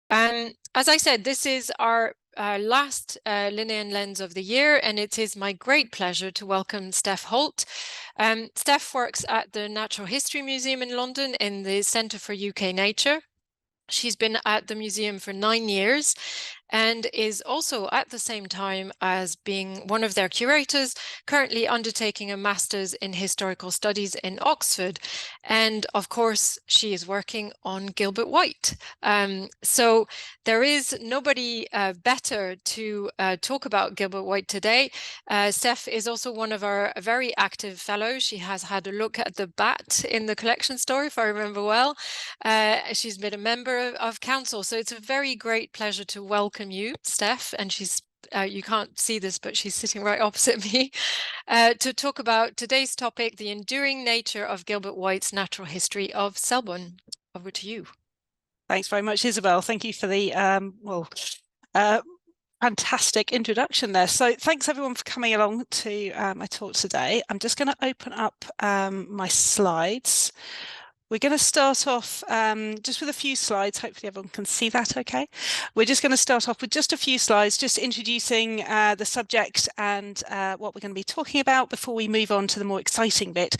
As I said, this is our last Linnean Lens of the year, and it is my great pleasure to welcome Steph Holt. Steph works at the Natural History Museum in London in the Centre for UK Nature. She's been at the museum for 9 years and is also at the same time as being one of their curators, currently undertaking a master's in historical studies in Oxford. And of course, she is working on Gilbert White. So there is nobody better to talk about Gilbert White today. Steph is also one of our very active fellows. She has had a look at the bat in the collection store, if I remember well. She's been a member of council, so it's a very great pleasure to welcome you, Steph, and she's you can't see this, but she's sitting right opposite me, to talk about today's topic, the enduring nature of Gilbert White's Natural History of Selborne. Over to you. Thanks very much, Isabel. Thank you for the fantastic introduction there. So thanks everyone for coming along to my talk today. I'm just going to open up my slides. We're going to start off just with a few slides. Hopefully everyone can see that okay. We're just going to start off with just a few slides, just introducing the subject and what we're going to be talking about before we move on to the more exciting bit,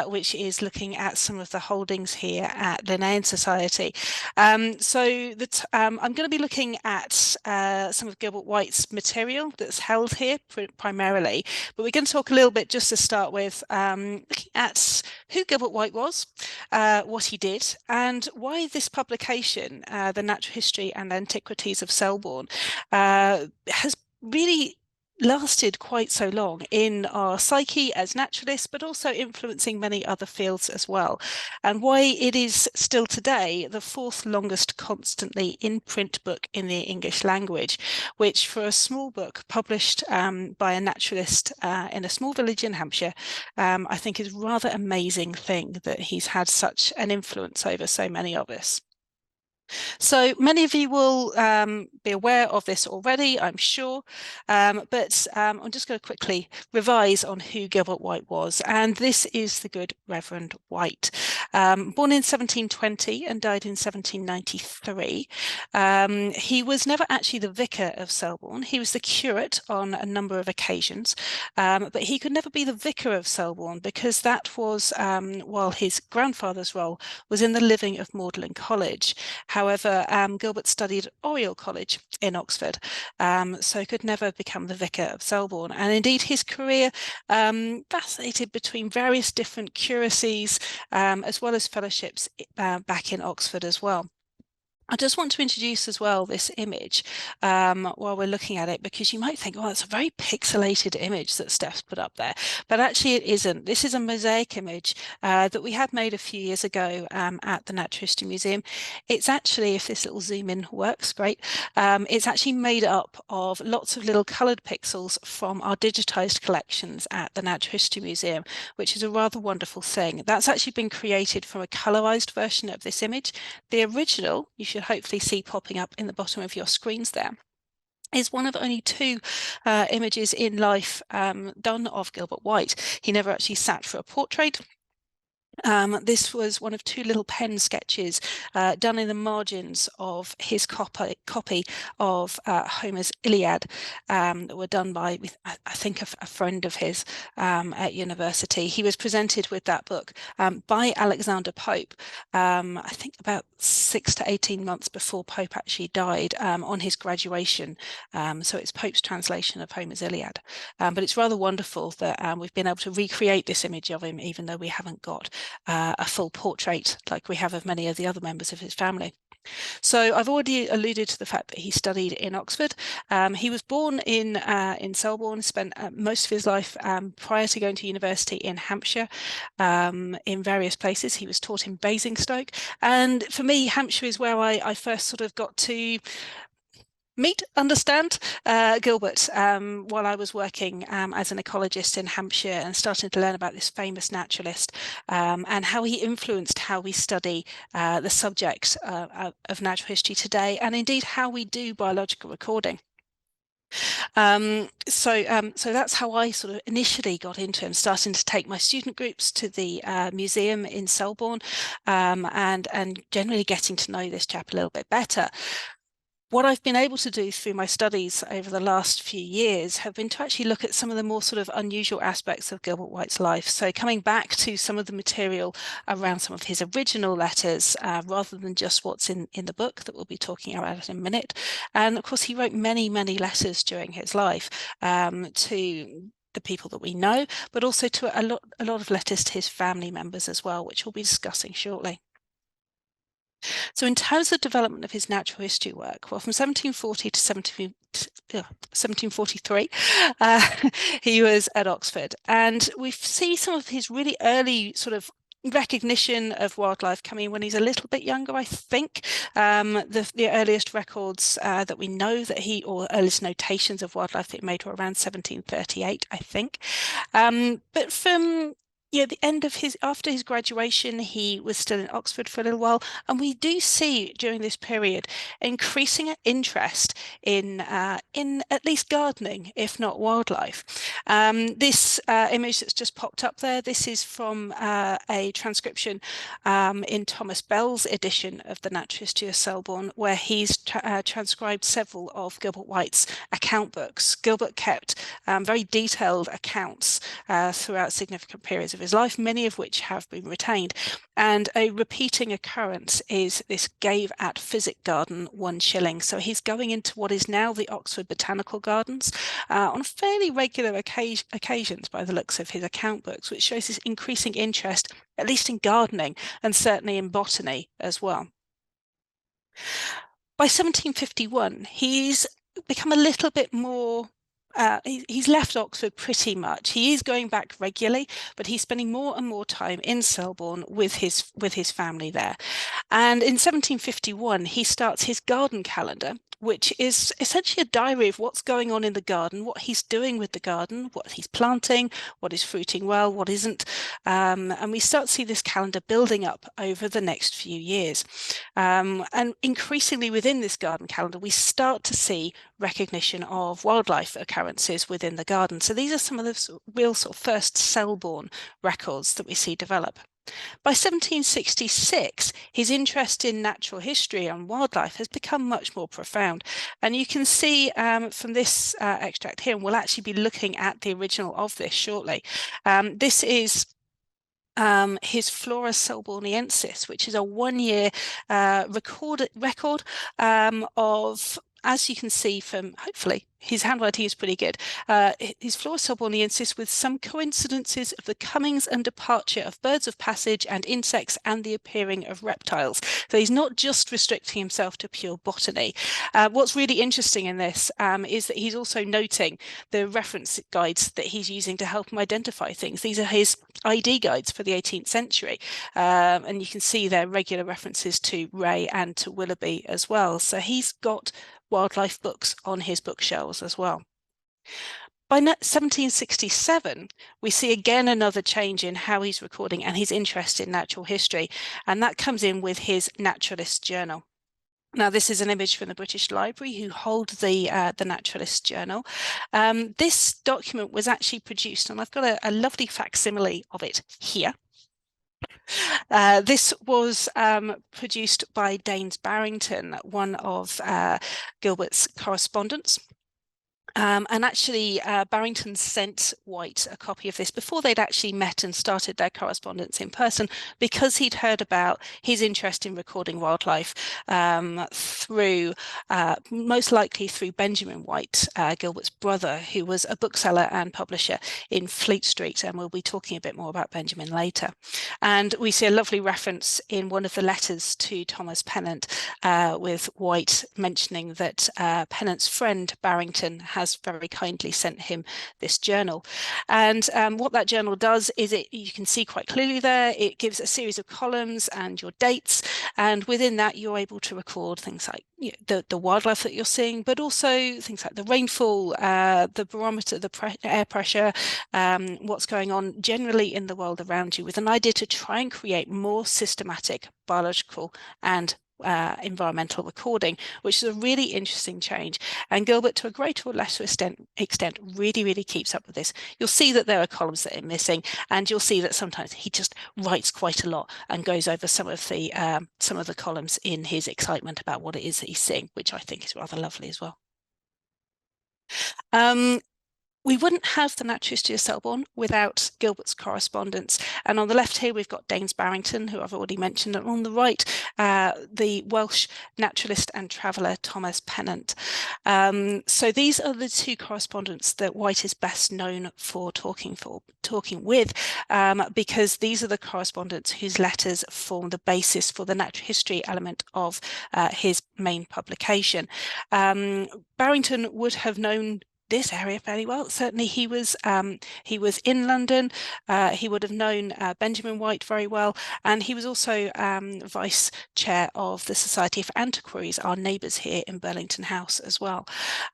which is looking at some of the holdings here at Linnean Society. I'm going to be looking at some of Gilbert White's material that's held here primarily, but we're going to talk a little bit just to start with, looking at who Gilbert White was, what he did, and why this publication, The Natural History and Antiquities of Selborne, has really lasted quite so long in our psyche as naturalists, but also influencing many other fields as well, and why it is still today the 4th longest constantly in print book in the English language, which for a small book published by a naturalist in a small village in Hampshire, I think is a rather amazing thing that he's had such an influence over so many of us. So many of you will be aware of this already, I'm sure, but I'm just going to quickly revise on who Gilbert White was. And this is the good Reverend White. Born in 1720 and died in 1793. He was never actually the vicar of Selborne. He was the curate on a number of occasions, but he could never be the vicar of Selborne because that was while his grandfather's role was in the living of Magdalen College. However, Gilbert studied at Oriel College in Oxford, so could never become the vicar of Selborne. And indeed, his career vacillated between various different curacies, as well as fellowships back in Oxford as well. I just want to introduce as well this image while we're looking at it, because you might think, oh, it's a very pixelated image that Steph's put up there, but actually it isn't. This is a mosaic image that we had made a few years ago at the Natural History Museum. It's actually, if this little zoom in works, great, it's actually made up of lots of little coloured pixels from our digitised collections at the Natural History Museum, which is a rather wonderful thing. That's actually been created from a colourised version of this image. The original, you should hopefully see popping up in the bottom of your screens there, is one of only 2 images in life done of Gilbert White. He never actually sat for a portrait. This was one of 2 little pen sketches done in the margins of his copy of Homer's Iliad that were done by, I think, a friend of his at university. He was presented with that book by Alexander Pope, I think about 6 to 18 months before Pope actually died, on his graduation. So it's Pope's translation of Homer's Iliad. But it's rather wonderful that we've been able to recreate this image of him, even though we haven't got a full portrait like we have of many of the other members of his family. So I've already alluded to the fact that he studied in Oxford. He was born in Selborne, spent most of his life prior to going to university in Hampshire, in various places. He was taught in Basingstoke. And for me, Hampshire is where I first sort of got to understand Gilbert while I was working as an ecologist in Hampshire and starting to learn about this famous naturalist and how he influenced how we study the subject of natural history today, and indeed how we do biological recording. So that's how I sort of initially got into him, starting to take my student groups to the museum in Selborne and generally getting to know this chap a little bit better. What I've been able to do through my studies over the last few years have been to actually look at some of the more sort of unusual aspects of Gilbert White's life. So coming back to some of the material around some of his original letters, rather than just what's in the book that we'll be talking about in a minute. And of course, he wrote many, many letters during his life to the people that we know, but also to a lot of letters to his family members as well, which we'll be discussing shortly. So in terms of development of his natural history work, well, from 1740 to 1743, he was at Oxford. And we see some of his really early sort of recognition of wildlife coming when he's a little bit younger, I think. The earliest records that we know that or earliest notations of wildlife that he made were around 1738, I think. But from the end of after his graduation, he was still in Oxford for a little while, and we do see during this period increasing interest in at least gardening, if not wildlife. This image that's just popped up there, this is from a transcription in Thomas Bell's edition of the Natural History of Selborne, where he's transcribed several of Gilbert White's account books. Gilbert kept very detailed accounts throughout significant periods of his life, many of which have been retained. And a repeating occurrence is this gave at Physic Garden 1 shilling. So he's going into what is now the Oxford Botanical Gardens on fairly regular occasions by the looks of his account books, which shows his increasing interest, at least in gardening and certainly in botany as well. By 1751, he's become a little bit more he's left Oxford pretty much. He is going back regularly, but he's spending more and more time in Selborne with his family there. And in 1751, he starts his garden calendar, which is essentially a diary of what's going on in the garden, what he's doing with the garden, what he's planting, what is fruiting well, what isn't. And we start to see this calendar building up over the next few years. And increasingly within this garden calendar, we start to see recognition of wildlife occurrences within the garden. So these are some of the real sort of first Selborne records that we see develop. By 1766, his interest in natural history and wildlife has become much more profound. And you can see from this extract here, and we'll actually be looking at the original of this shortly. This is his Flora Selborniensis, which is a 1-year record of, as you can see from, hopefully, his handwriting is pretty good. His Flora Selborniensis with some coincidences of the comings and departure of birds of passage and insects and the appearing of reptiles. So he's not just restricting himself to pure botany. What's really interesting in this is that he's also noting the reference guides that he's using to help him identify things. These are his ID guides for the 18th century. And you can see their regular references to Ray and to Willoughby as well. So he's got wildlife books on his bookshelves as well. By 1767, we see again another change in how he's recording and his interest in natural history, and that comes in with his naturalist journal. Now, this is an image from the British Library, who hold the Naturalist Journal. This document was actually produced, and I've got a lovely facsimile of it here. This was produced by Daines Barrington, one of Gilbert's correspondents. And actually, Barrington sent White a copy of this before they'd actually met and started their correspondence in person, because he'd heard about his interest in recording wildlife through, most likely through Benjamin White, Gilbert's brother, who was a bookseller and publisher in Fleet Street. And we'll be talking a bit more about Benjamin later. And we see a lovely reference in one of the letters to Thomas Pennant with White mentioning that Pennant's friend Barrington has very kindly sent him this journal. And what that journal does is you can see quite clearly there, it gives a series of columns and your dates, and within that you're able to record things like the wildlife that you're seeing, but also things like the rainfall, the barometer, the air pressure, what's going on generally in the world around you, with an idea to try and create more systematic biological and environmental recording, which is a really interesting change. And Gilbert, to a greater or lesser extent, really keeps up with this. You'll see that there are columns that are missing, and you'll see that sometimes he just writes quite a lot and goes over some of the columns in his excitement about what it is that he's seeing, which I think is rather lovely as well. We wouldn't have the Natural History of Selborne without Gilbert's correspondence. And on the left here, we've got Daines Barrington, who I've already mentioned, and on the right, the Welsh naturalist and traveller Thomas Pennant. So these are the two correspondents that White is best known for talking with, because these are the correspondents whose letters form the basis for the natural history element of his main publication. Barrington would have known this area fairly well. Certainly he was in London. He would have known Benjamin White very well, and he was also vice chair of the Society of Antiquities, our neighbours here in Burlington House as well.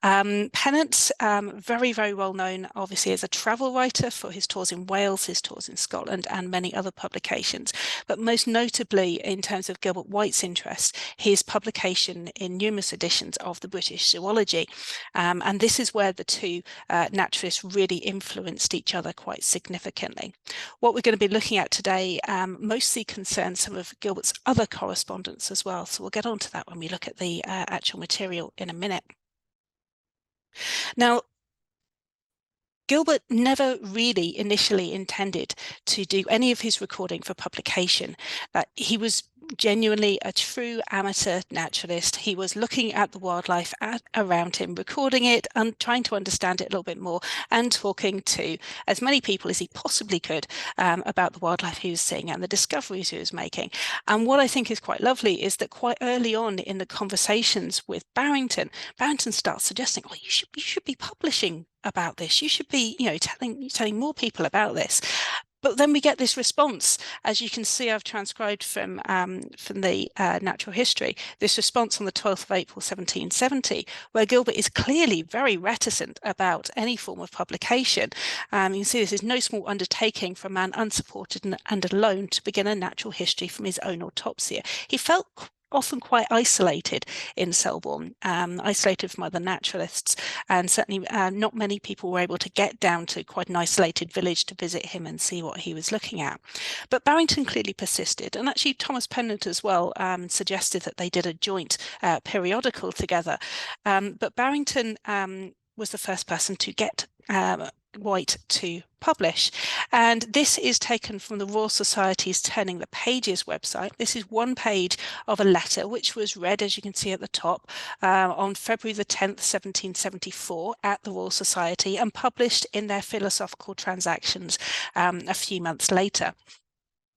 Pennant, very well known obviously as a travel writer for his tours in Wales, his tours in Scotland, and many other publications, but most notably in terms of Gilbert White's interest, his publication in numerous editions of the British Zoology, and this is where the two naturalists really influenced each other quite significantly. What we're going to be looking at today mostly concerns some of Gilbert's other correspondence as well, so we'll get on to that when we look at the actual material in a minute. Now, Gilbert never really initially intended to do any of his recording for publication. He was genuinely a true amateur naturalist. He was looking at the wildlife around him, recording it and trying to understand it a little bit more, and talking to as many people as he possibly could about the wildlife he was seeing and the discoveries he was making. And what I think is quite lovely is that quite early on in the conversations with Barrington starts suggesting, oh, you should be publishing about this. You should be, telling more people about this. But then we get this response, as you can see, I've transcribed from the Natural History, this response on the 12th of April 1770, where Gilbert is clearly very reticent about any form of publication. You can see this is no small undertaking for a man unsupported and alone to begin a natural history from his own autopsy. He felt often quite isolated in Selborne, isolated from other naturalists, and certainly not many people were able to get down to quite an isolated village to visit him and see what he was looking at. But Barrington clearly persisted, and actually Thomas Pennant as well suggested that they did a joint periodical together. But Barrington was the first person to get White to publish, and this is taken from the Royal Society's Turning the Pages website. This is one page of a letter which was read, as you can see at the top, on February the 10th 1774 at the Royal Society, and published in their Philosophical Transactions a few months later.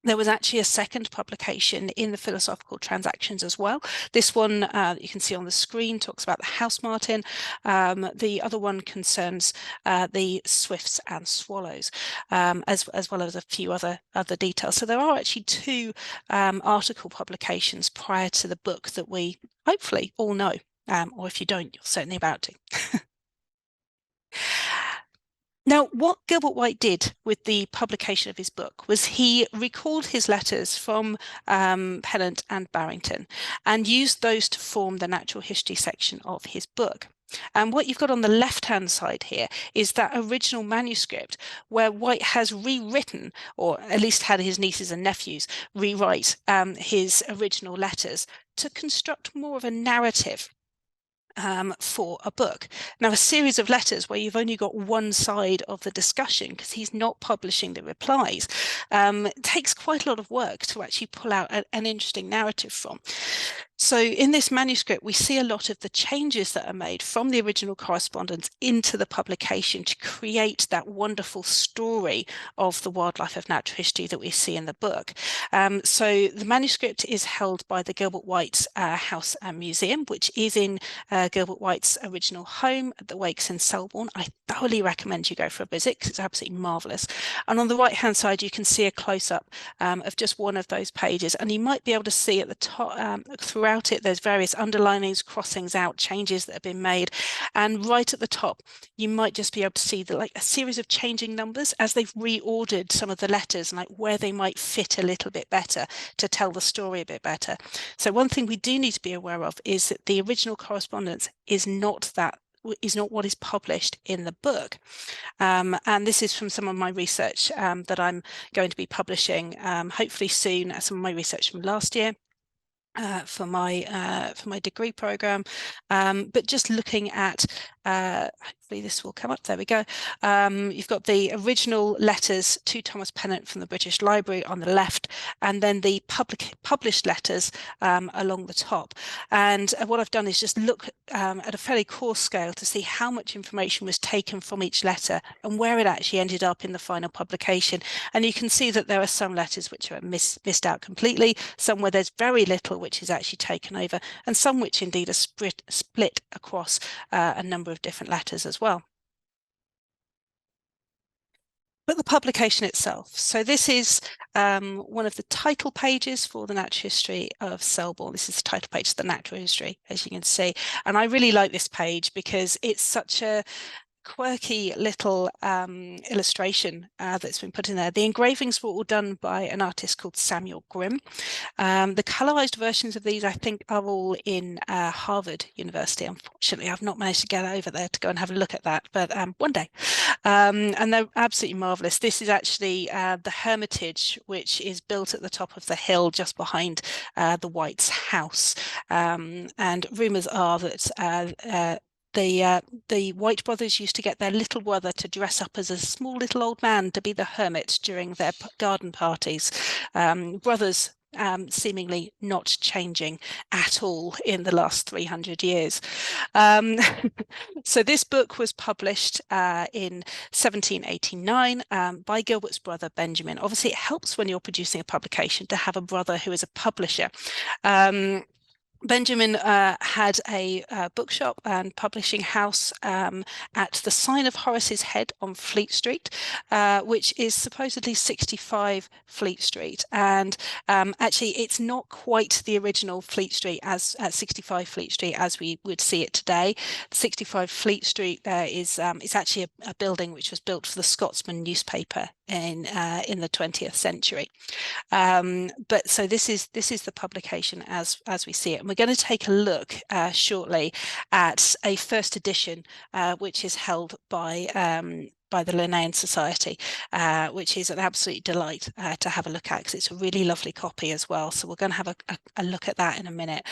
There was actually a second publication in the Philosophical Transactions as well. This one you can see on the screen talks about the house martin. The other one concerns the swifts and swallows, as well as a few other details. So there are actually two article publications prior to the book that we hopefully all know, or if you don't, you're certainly about to. Now, what Gilbert White did with the publication of his book was he recalled his letters from Pennant and Barrington and used those to form the natural history section of his book. And what you've got on the left-hand side here is that original manuscript where White has rewritten, or at least had his nieces and nephews rewrite his original letters to construct more of a narrative for a book. Now, a series of letters where you've only got one side of the discussion because he's not publishing the replies takes quite a lot of work to actually pull out an interesting narrative from. So in this manuscript, we see a lot of the changes that are made from the original correspondence into the publication to create that wonderful story of the wildlife of natural history that we see in the book. So the manuscript is held by the Gilbert White House and Museum, which is in Gilbert White's original home at the Wakes in Selborne. I thoroughly recommend you go for a visit because it's absolutely marvellous. And on the right-hand side, you can see a close-up of just one of those pages, and you might be able to see at the top throughout throughout it. There's various underlinings, crossings out, changes that have been made. And right at the top, you might just be able to see like a series of changing numbers as they've reordered some of the letters and like where they might fit a little bit better to tell the story a bit better. So one thing we do need to be aware of is that the original correspondence is not what is published in the book. And this is from some of my research that I'm going to be publishing hopefully soon, some of my research from last year. For my degree program, but just looking at hopefully this will come up. There we go. You've got the original letters to Thomas Pennant from the British Library on the left, and then the published letters along the top. And what I've done is just look at a fairly coarse scale to see how much information was taken from each letter and where it actually ended up in the final publication. And you can see that there are some letters which are missed out completely, some where there's very little which is actually taken over, and some which indeed are split across a number of different letters as well. But the publication itself. So this is one of the title pages for the Natural History of Selborne. This is the title page of the Natural History, as you can see. And I really like this page because it's such a quirky little illustration that's been put in there. The engravings were all done by an artist called Samuel Grimm. The colorized versions of these, I think, are all in Harvard University. Unfortunately, I've not managed to get over there to go and have a look at that, but one day. And they're absolutely marvelous. This is actually the Hermitage, which is built at the top of the hill just behind the White's house. And rumors are that the White brothers used to get their little brother to dress up as a small little old man to be the hermit during their garden parties. Brothers seemingly not changing at all in the last 300 years. So this book was published in 1789 by Gilbert's brother Benjamin. Obviously, it helps when you're producing a publication to have a brother who is a publisher. Benjamin had a bookshop and publishing house at the Sign of Horace's Head on Fleet Street, which is supposedly 65 Fleet Street. And actually, it's not quite the original Fleet Street as 65 Fleet Street as we would see it today. 65 Fleet Street is actually a building which was built for the Scotsman newspaper in the 20th century. But so this is the publication as we see it. And we're going to take a look shortly at a first edition, which is held by the Linnean Society, which is an absolute delight to have a look at because it's a really lovely copy as well. So we're going to have a look at that in a minute.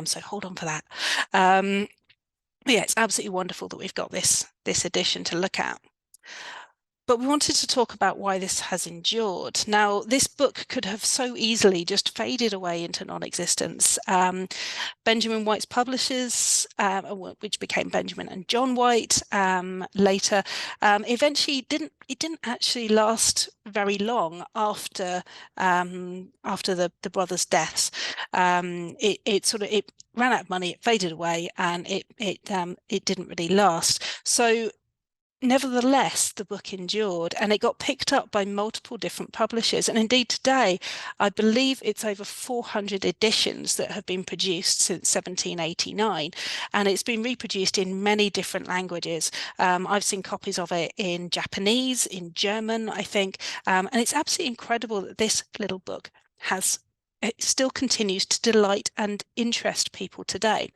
So hold on for that. Yeah, it's absolutely wonderful that we've got this edition to look at. But we wanted to talk about why this has endured. Now, this book could have so easily just faded away into non-existence. Benjamin White's publishers, which became Benjamin and John White later, eventually didn't actually last very long after the brothers' deaths. It ran out of money, it faded away, and it didn't really last. So nevertheless, the book endured and it got picked up by multiple different publishers. And indeed today, I believe it's over 400 editions that have been produced since 1789. And it's been reproduced in many different languages. I've seen copies of it in Japanese, in German, I think. And it's absolutely incredible that this little book it still continues to delight and interest people today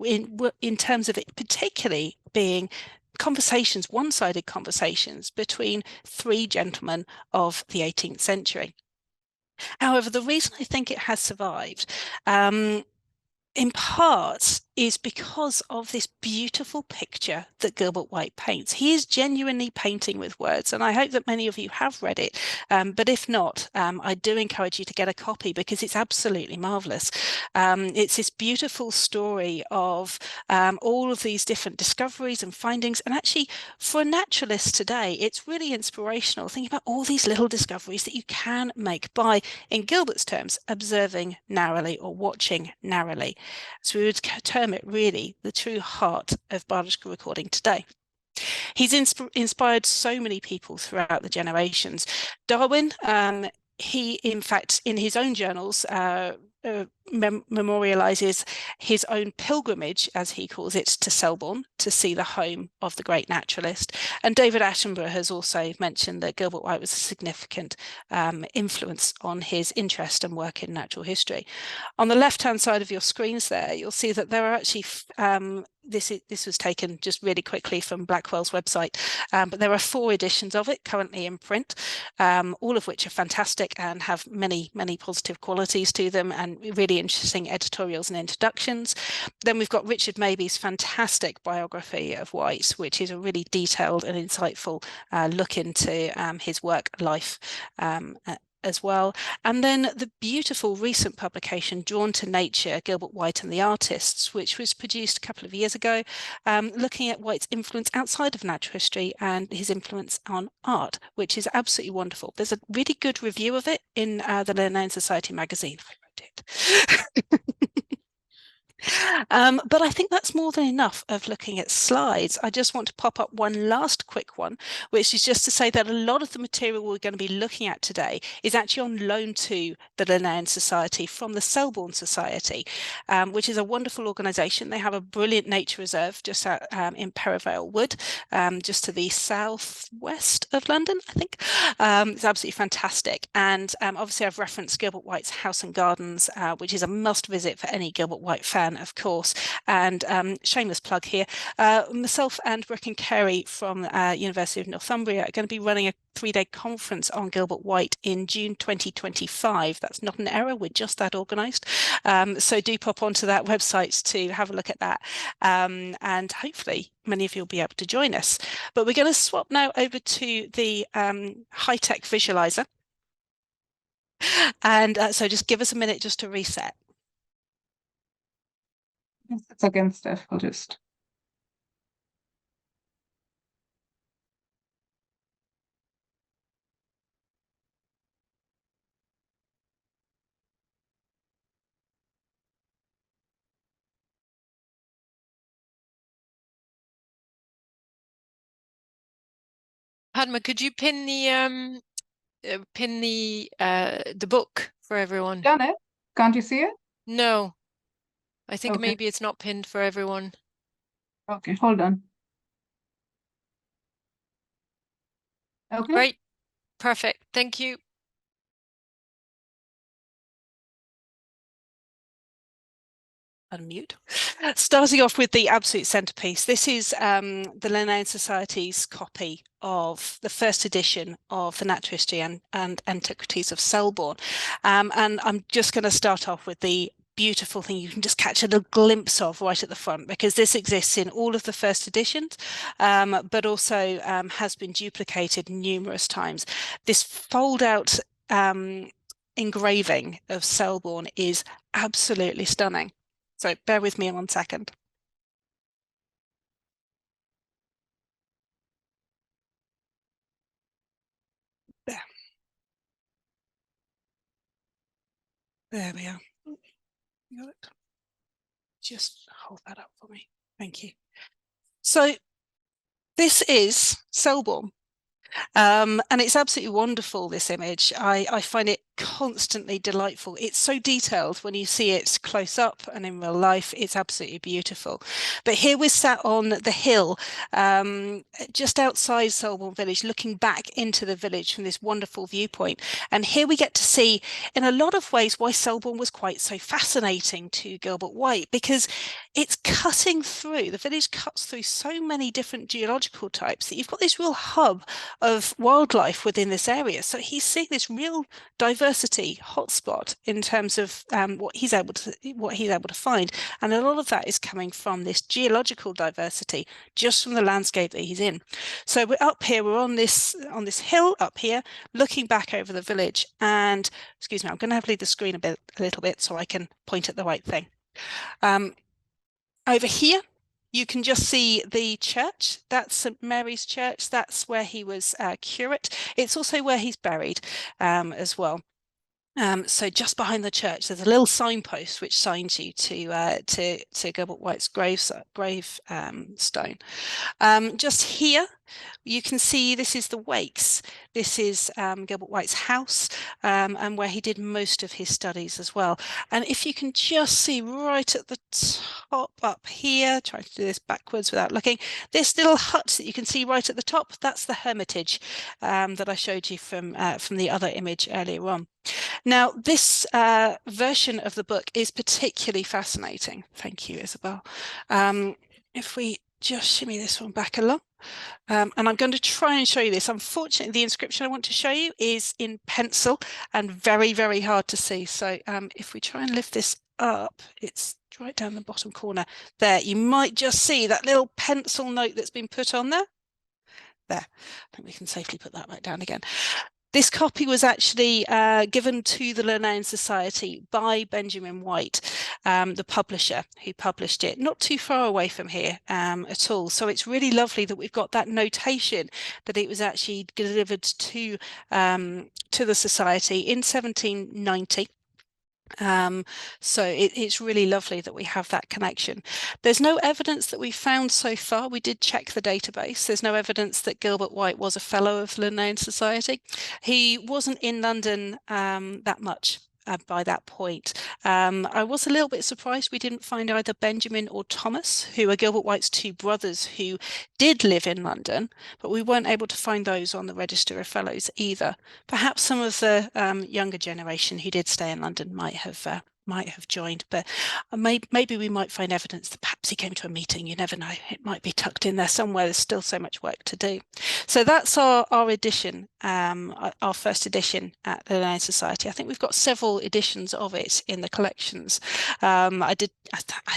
in terms of it particularly being conversations, one-sided conversations between three gentlemen of the 18th century. However, the reason I think it has survived in part is because of this beautiful picture that Gilbert White paints. He is genuinely painting with words, and I hope that many of you have read it. But if not, I do encourage you to get a copy because it's absolutely marvelous. It's this beautiful story of all of these different discoveries and findings. And actually, for a naturalist today, it's really inspirational thinking about all these little discoveries that you can make by, in Gilbert's terms, observing narrowly or watching narrowly. So we would term it really the true heart of biological recording today. He's inspired so many people throughout the generations. Darwin, he in fact in his own journals memorialises his own pilgrimage, as he calls it, to Selborne to see the home of the great naturalist. And David Attenborough has also mentioned that Gilbert White was a significant influence on his interest and work in natural history. On the left-hand side of your screens there, you'll see that there are actually this was taken just really quickly from Blackwell's website, but there are 4 editions of it currently in print, all of which are fantastic and have many positive qualities to them and really interesting editorials and introductions. Then we've got Richard Maybe's fantastic biography of White, which is a really detailed and insightful look into his work life as well. And then the beautiful recent publication, Drawn to Nature, Gilbert White and the Artists, which was produced a couple of years ago, looking at White's influence outside of natural history and his influence on art, which is absolutely wonderful. There's a really good review of it in the Linnean Society magazine. I wrote it. But I think that's more than enough of looking at slides. I just want to pop up one last quick one, which is just to say that a lot of the material we're going to be looking at today is actually on loan to the Linnean Society from the Selborne Society, which is a wonderful organisation. They have a brilliant nature reserve just out in Perivale Wood, just to the southwest of London, I think. It's absolutely fantastic. And obviously I've referenced Gilbert White's House and Gardens, which is a must visit for any Gilbert White fan, of course. And shameless plug here, myself and Brooke and Kerry from University of Northumbria are going to be running a 3-day conference on Gilbert White in June 2025. That's not an error, we're just that organised. So do pop onto that website to have a look at that. And hopefully many of you will be able to join us. But we're going to swap now over to the high-tech visualizer. And so just give us a minute just to reset. It's again, Steph. I'll just. Padma, could you pin the book for everyone? Done it. Can't you see it? No, I think Okay. maybe it's not pinned for everyone. Okay, hold on. Okay. Great, perfect. Thank you. Unmute. Starting off with the absolute centerpiece. This is the Linnean Society's copy of the first edition of the Natural History and Antiquities of Selborne. And I'm just going to start off with the beautiful thing you can just catch a little glimpse of right at the front, because this exists in all of the first editions, but also has been duplicated numerous times. This fold out engraving of Selborne is absolutely stunning. So bear with me 1 second. There. There we are. You got it. Just hold that up for me. Thank you. So this is Selborne. And it's absolutely wonderful, this image. I find it constantly delightful. It's so detailed when you see it close up and in real life. It's absolutely beautiful. But here we're sat on the hill just outside Selborne village, looking back into the village from this wonderful viewpoint. And here we get to see in a lot of ways why Selborne was quite so fascinating to Gilbert White, because it's cutting through, the village cuts through so many different geological types that you've got this real hub of wildlife within this area. So he's seeing this real diversity hotspot in terms of what he's able to find, and a lot of that is coming from this geological diversity just from the landscape that he's in. So we're up here, we're on this hill up here, looking back over the village. And excuse me, I'm going to have to leave the screen a little bit so I can point at the right thing. Over here, you can just see the church. That's St Mary's Church. That's where he was curate. It's also where he's buried as well. So just behind the church, there's a little signpost which signs you to Gilbert White's stone. Just here, you can see this is the Wakes. This is Gilbert White's house, and where he did most of his studies as well. And if you can just see right at the top up here, trying to do this backwards without looking, this little hut that you can see right at the top, that's the hermitage that I showed you from the other image earlier on. Now, this version of the book is particularly fascinating. Thank you, Isabel. If we just shimmy this one back along. And I'm going to try and show you this. Unfortunately, the inscription I want to show you is in pencil and very, very hard to see. So if we try and lift this up, it's right down the bottom corner there. You might just see that little pencil note that's been put on there. There, I think we can safely put that back down again. This copy was actually given to the Linnean Society by Benjamin White, the publisher who published it, not too far away from here at all. So it's really lovely that we've got that notation that it was actually delivered to the Society in 1790. So it's really lovely that we have that connection. There's no evidence that we found so far. We did check the database. There's no evidence that Gilbert White was a fellow of Linnean Society. He wasn't in London that much. By that point, I was a little bit surprised we didn't find either Benjamin or Thomas, who are Gilbert White's two brothers who did live in London, but we weren't able to find those on the Register of Fellows either. Perhaps some of the younger generation who did stay in London might have joined, but maybe we might find evidence that perhaps he came to a meeting. You never know. It might be tucked in there somewhere. There's still so much work to do. So that's our edition, our first edition at the Linnean Society. I think we've got several editions of it in the collections. I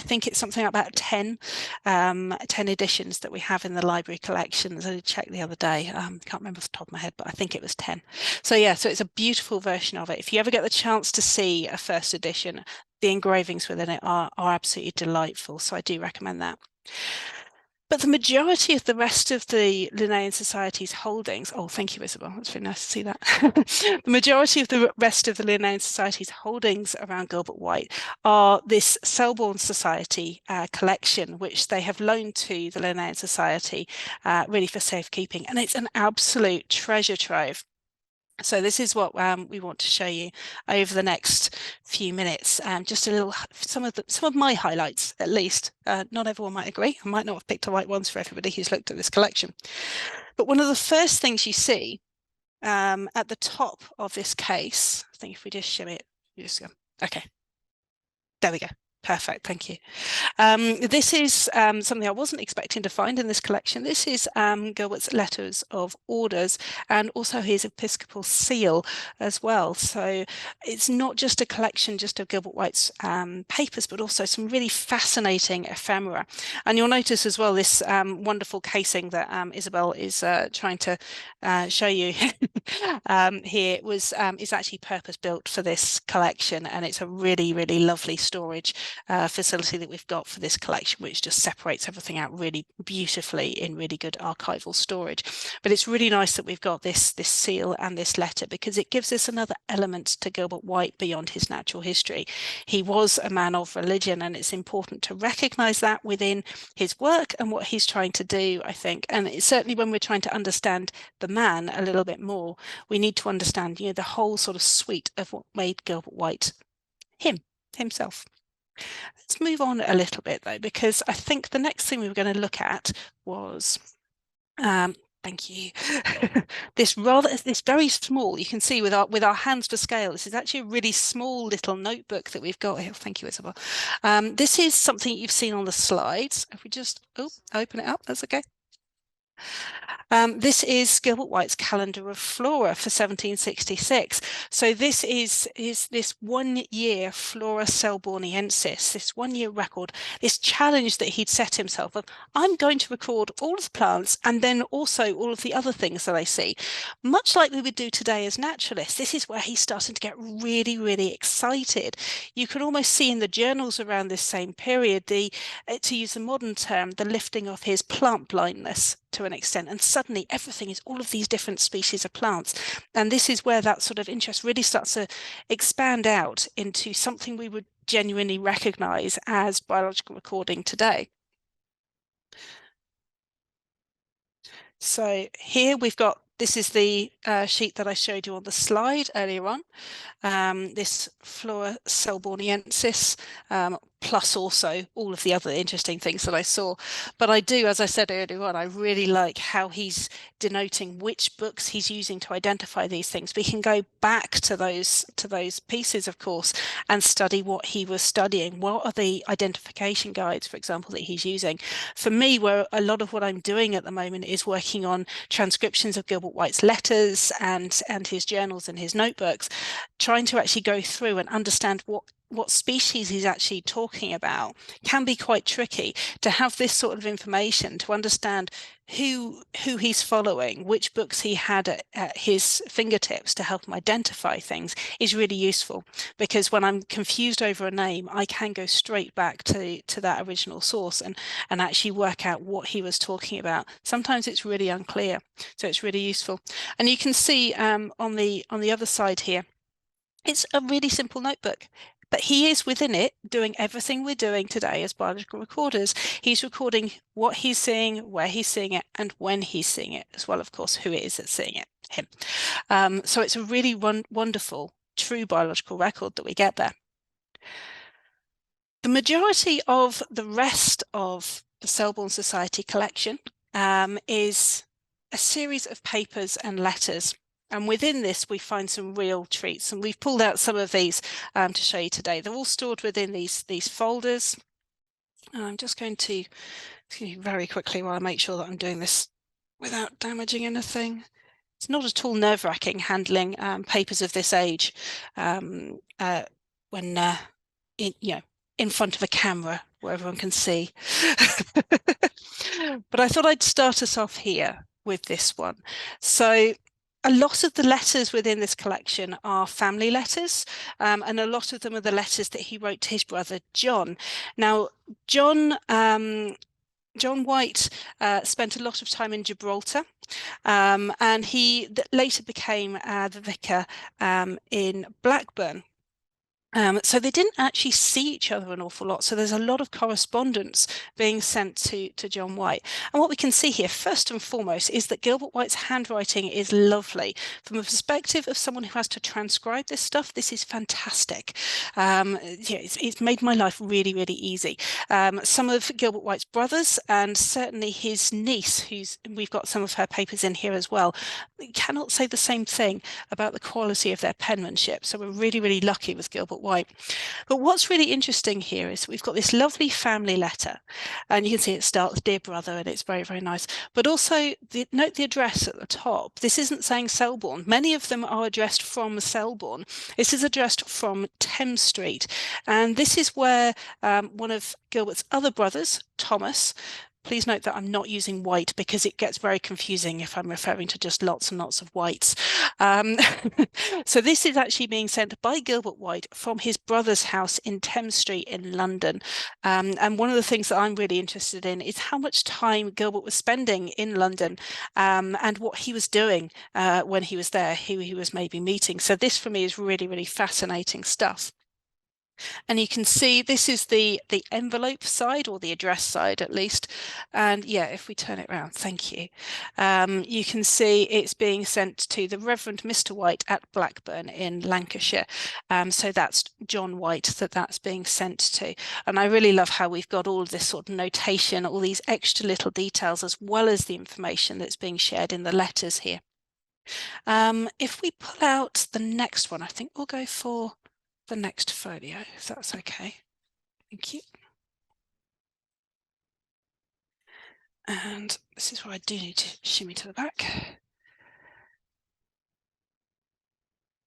think it's something about 10 editions that we have in the library collections. I did check the other day. Can't remember off the top of my head, but I think it was 10. So yeah, so it's a beautiful version of it. If you ever get the chance to see a first edition, the engravings within it are absolutely delightful. So I do recommend that. But the majority of the rest of the Linnean Society's holdings, oh, thank you, Isabel, that's really nice to see that. The majority of the rest of the Linnean Society's holdings around Gilbert White are this Selborne Society collection, which they have loaned to the Linnean Society really for safekeeping. And it's an absolute treasure trove. So this is what we want to show you over the next few minutes. Just a little, some of my highlights, at least. Not everyone might agree. I might not have picked the right ones for everybody who's looked at this collection. But one of the first things you see at the top of this case, I think if we just show it, you just go, okay, there we go. Perfect, thank you. This is something I wasn't expecting to find in this collection. This is Gilbert's letters of orders and also his episcopal seal as well. So it's not just a collection just of Gilbert White's papers, but also some really fascinating ephemera. And you'll notice as well this wonderful casing that Isabel is trying to show you here is actually purpose built for this collection, and it's a really, really lovely storage facility that we've got for this collection, which just separates everything out really beautifully in really good archival storage. But it's really nice that we've got this seal and this letter, because it gives us another element to Gilbert White beyond his natural history. He was a man of religion, and it's important to recognise that within his work and what he's trying to do, I think. And it's certainly when we're trying to understand the man a little bit more, we need to understand, the whole sort of suite of what made Gilbert White himself. Let's move on a little bit though, because I think the next thing we were going to look at was, thank you, this very small, you can see with our hands for scale, this is actually a really small little notebook that we've got here. Thank you, Isabel. This is something you've seen on the slides. If we just open it up, that's okay. This is Gilbert White's calendar of flora for 1766. So this is this 1 year Flora Selborniensis, this 1 year record, this challenge that he'd set himself of, I'm going to record all of the plants and then also all of the other things that I see. Much like we would do today as naturalists, this is where he's starting to get really, really excited. You can almost see in the journals around this same period, to use a modern term, the lifting of his plant blindness to an extent, and suddenly everything is all of these different species of plants. And this is where that sort of interest really starts to expand out into something we would genuinely recognize as biological recording today. So here we've got, this is the sheet that I showed you on the slide earlier on. This Flora Selborniensis, plus also all of the other interesting things that I saw. But I do, as I said earlier on, I really like how he's denoting which books he's using to identify these things. We can go back to those pieces, of course, and study what he was studying. What are the identification guides, for example, that he's using? For me, where a lot of what I'm doing at the moment is working on transcriptions of Gilbert White's letters and his journals and his notebooks, trying to actually go through and understand what species he's actually talking about can be quite tricky. To have this sort of information, to understand who he's following, which books he had at his fingertips to help him identify things, is really useful, because when I'm confused over a name, I can go straight back to that original source and actually work out what he was talking about. Sometimes it's really unclear, so it's really useful. And you can see on the other side here, it's a really simple notebook, but he is within it doing everything we're doing today as biological recorders. He's recording what he's seeing, where he's seeing it, and when he's seeing it, as well, of course, who it is that's seeing it, him. So it's a really wonderful, true biological record that we get there. The majority of the rest of the Selborne Society collection is a series of papers and letters. And within this, we find some real treats. And we've pulled out some of these to show you today. They're all stored within these folders. And I'm just going to, very quickly while I make sure that I'm doing this without damaging anything. It's not at all nerve-wracking handling papers of this age when, in front of a camera where everyone can see. But I thought I'd start us off here with this one. So a lot of the letters within this collection are family letters, and a lot of them are the letters that he wrote to his brother John. Now, John White spent a lot of time in Gibraltar, and he later became the vicar in Blackburn. So they didn't actually see each other an awful lot. So there's a lot of correspondence being sent to John White. And what we can see here, first and foremost, is that Gilbert White's handwriting is lovely. From a perspective of someone who has to transcribe this stuff, this is fantastic. It's made my life really, really easy. Some of Gilbert White's brothers, and certainly his niece, we've got some of her papers in here as well, cannot say the same thing about the quality of their penmanship. So we're really, really lucky with Gilbert White. But what's really interesting here is we've got this lovely family letter, and you can see it starts "Dear Brother," and it's very, very nice. But also note the address at the top. This isn't saying Selborne. Many of them are addressed from Selborne. This is addressed from Thames Street, and this is where one of Gilbert's other brothers, Thomas. Please note that I'm not using white because it gets very confusing if I'm referring to just lots and lots of whites. So this is actually being sent by Gilbert White from his brother's house in Thames Street in London. And one of the things that I'm really interested in is how much time Gilbert was spending in London and what he was doing when he was there, who he was maybe meeting. So this for me is really, really fascinating stuff. And you can see this is the envelope side, or the address side at least. And yeah, if we turn it around, thank you. You can see it's being sent to the Reverend Mr. White at Blackburn in Lancashire. So that's John White that's being sent to. And I really love how we've got all of this sort of notation, all these extra little details, as well as the information that's being shared in the letters here. If we pull out the next one, I think we'll go for the next folio, if that's okay. Thank you. And this is where I do need to shimmy to the back.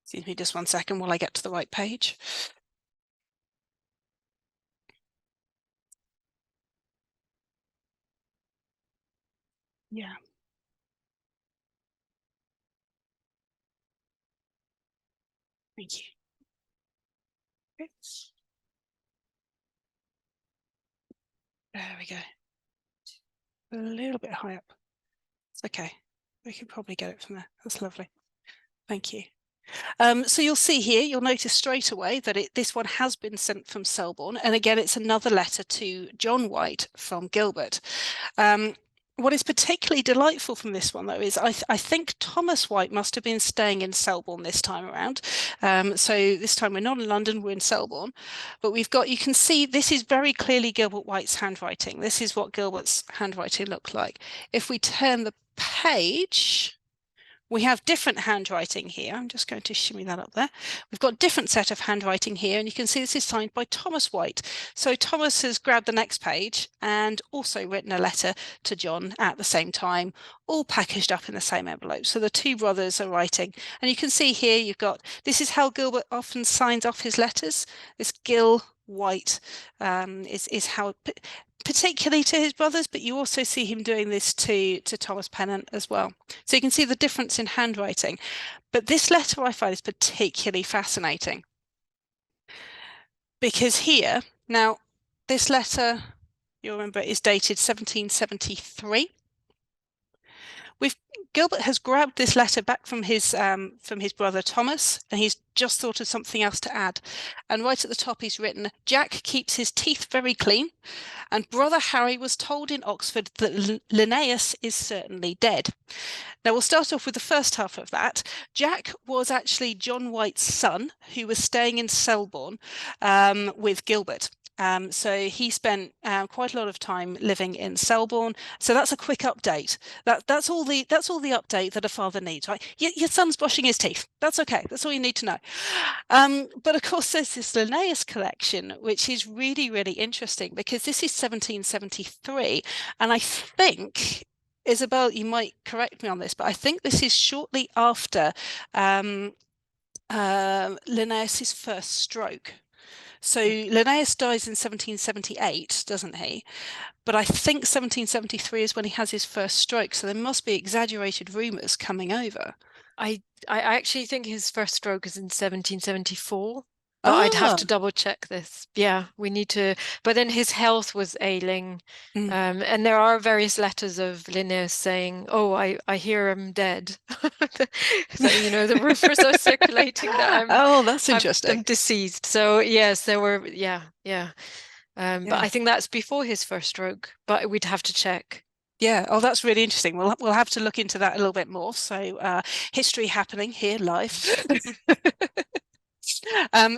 Excuse me just one second while I get to the right page. Yeah. Thank you. Okay. There we go. A little bit high up. It's okay. We can probably get it from there. That's lovely. Thank you. So you'll see here, you'll notice straight away that this one has been sent from Selborne. And again, it's another letter to John White from Gilbert. What is particularly delightful from this one, though, is I think Thomas White must have been staying in Selborne this time around. So this time we're not in London, we're in Selborne. But we've got, you can see this is very clearly Gilbert White's handwriting. This is what Gilbert's handwriting looked like. If we turn the page, we have different handwriting here. I'm just going to shimmy that up there. We've got a different set of handwriting here, and you can see this is signed by Thomas White. So Thomas has grabbed the next page and also written a letter to John at the same time, all packaged up in the same envelope. So the two brothers are writing, and you can see here you've got, this is how Gilbert often signs off his letters. This Gil White is how, particularly to his brothers, but you also see him doing this to Thomas Pennant as well. So you can see the difference in handwriting. But this letter I find is particularly fascinating because here, now this letter, you'll remember, is dated 1773. Gilbert has grabbed this letter back from his brother Thomas, and he's just thought of something else to add. And right at the top he's written, Jack keeps his teeth very clean, and brother Harry was told in Oxford that Linnaeus is certainly dead. Now we'll start off with the first half of that. Jack was actually John White's son, who was staying in Selborne with Gilbert. So he spent quite a lot of time living in Selborne. So that's a quick update. That's all the update that a father needs, right? Your son's brushing his teeth. That's okay. That's all you need to know. But of course, there's this Linnaeus collection, which is really, really interesting because this is 1773, and I think, Isabel, you might correct me on this, but I think this is shortly after Linnaeus's first stroke. So Linnaeus dies in 1778, doesn't he? But I think 1773 is when he has his first stroke. So there must be exaggerated rumours coming over. I actually think his first stroke is in 1774. But I'd have to double check this. Yeah, we need to. But then his health was ailing. And there are various letters of Linnaeus saying, oh, I hear I'm dead. So, you know, the rumors are circulating that that's interesting. I'm deceased. So, yes, there were. Yeah. But I think that's before his first stroke. But we'd have to check. Yeah, oh, that's really interesting. We'll have to look into that a little bit more. So history happening here live.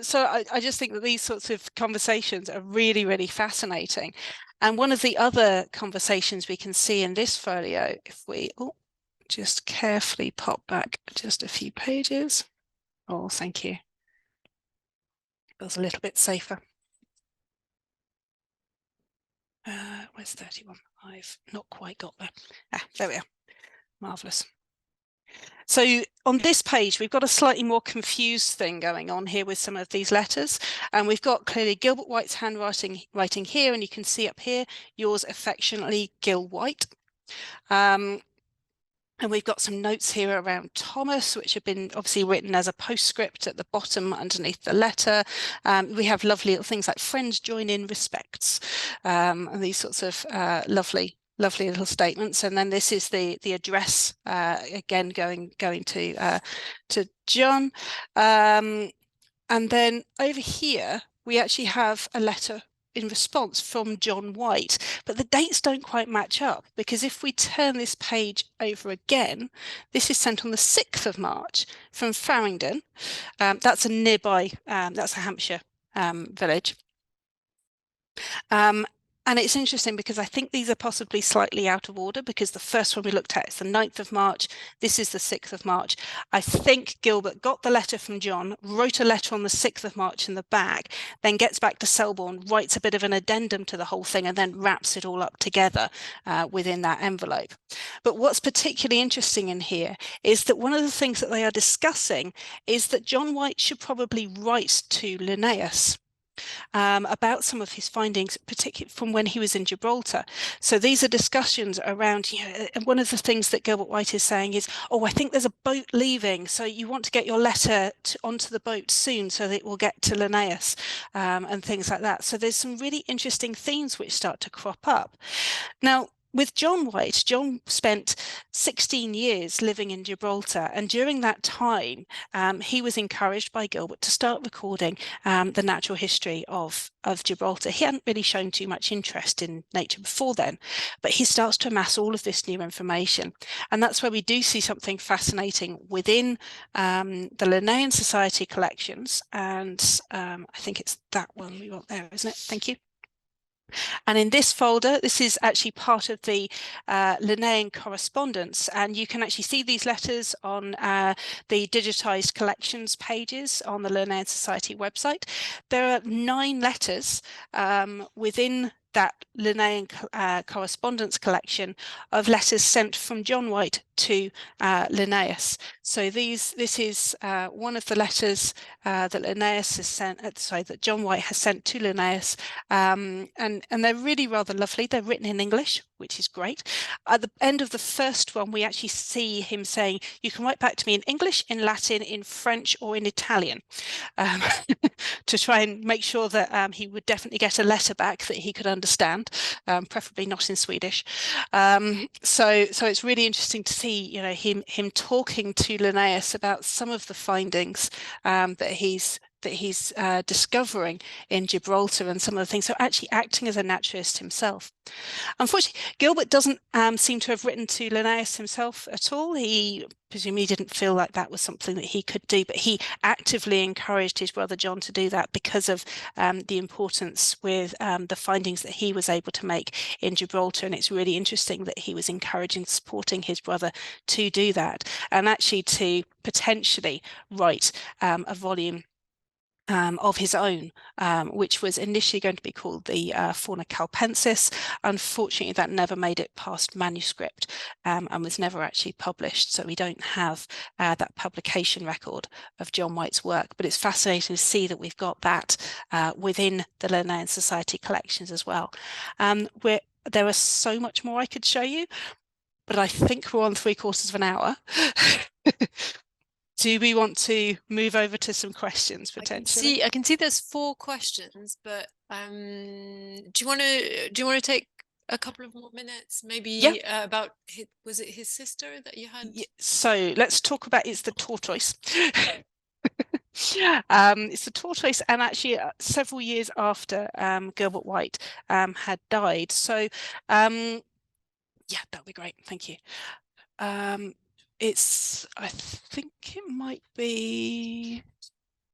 So I just think that these sorts of conversations are really, really fascinating. And one of the other conversations we can see in this folio, if we just carefully pop back just a few pages. Oh, thank you. That was a little bit safer. Where's 31? I've not quite got there. There we are. Marvellous. So on this page, we've got a slightly more confused thing going on here with some of these letters. And we've got clearly Gilbert White's handwriting here, and you can see up here, yours affectionately, Gil White. And we've got some notes here around Thomas, which have been obviously written as a postscript at the bottom underneath the letter. We have lovely little things like friends join in respects, and these sorts of lovely little statements. And then this is the address, again going to John. And then over here we actually have a letter in response from John White, but the dates don't quite match up, because if we turn this page over again, this is sent on the 6th of March from Farringdon. That's a nearby, that's a Hampshire village. And it's interesting because I think these are possibly slightly out of order, because the first one we looked at is the 9th of March. This is the 6th of March. I think Gilbert got the letter from John, wrote a letter on the 6th of March in the back, then gets back to Selborne, writes a bit of an addendum to the whole thing, and then wraps it all up together within that envelope. But what's particularly interesting in here is that one of the things that they are discussing is that John White should probably write to Linnaeus about some of his findings, particularly from when he was in Gibraltar. So these are discussions around, and one of the things that Gilbert White is saying is, oh, I think there's a boat leaving, so you want to get your letter onto the boat soon so that it will get to Linnaeus, and things like that. So there's some really interesting themes which start to crop up. Now, with John White, John spent 16 years living in Gibraltar, and during that time he was encouraged by Gilbert to start recording the natural history of Gibraltar. He hadn't really shown too much interest in nature before then, but he starts to amass all of this new information, and that's where we do see something fascinating within the Linnean Society collections, and I think it's that one we want there, isn't it? Thank you. And in this folder, this is actually part of the Linnean correspondence, and you can actually see these letters on the digitized collections pages on the Linnean Society website. There are 9 letters within that Linnean correspondence collection of letters sent from John White to Linnaeus. So this is one of the letters that Linnaeus has sent, that John White has sent to Linnaeus, and they're really rather lovely. They're written in English, which is great. At the end of the first one, we actually see him saying, "You can write back to me in English, in Latin, in French, or in Italian," to try and make sure that he would definitely get a letter back that he could understand, preferably not in Swedish. So it's really interesting to see, you know, him talking to Linnaeus about some of the findings that he's discovering in Gibraltar and some of the things. So actually acting as a naturalist himself. Unfortunately, Gilbert doesn't seem to have written to Linnaeus himself at all. He presumably didn't feel like that was something that he could do, but he actively encouraged his brother John to do that because of the importance with the findings that he was able to make in Gibraltar. And it's really interesting that he was encouraging, supporting his brother to do that, and actually to potentially write a volume of his own, which was initially going to be called the Fauna Calpensis. Unfortunately, that never made it past manuscript and was never actually published. So we don't have that publication record of John White's work. But it's fascinating to see that we've got that within the Linnean Society collections as well. There is so much more I could show you, but I think we're on 3/4 of an hour. Do we want to move over to some questions potentially? I can see there's 4 questions, but do you want to take a couple of more minutes, maybe about was it his sister that you had? Yeah, so let's talk about it's the tortoise. It's the tortoise, and actually several years after Gilbert White had died. So yeah, that'd be great. Thank you. I think it might be,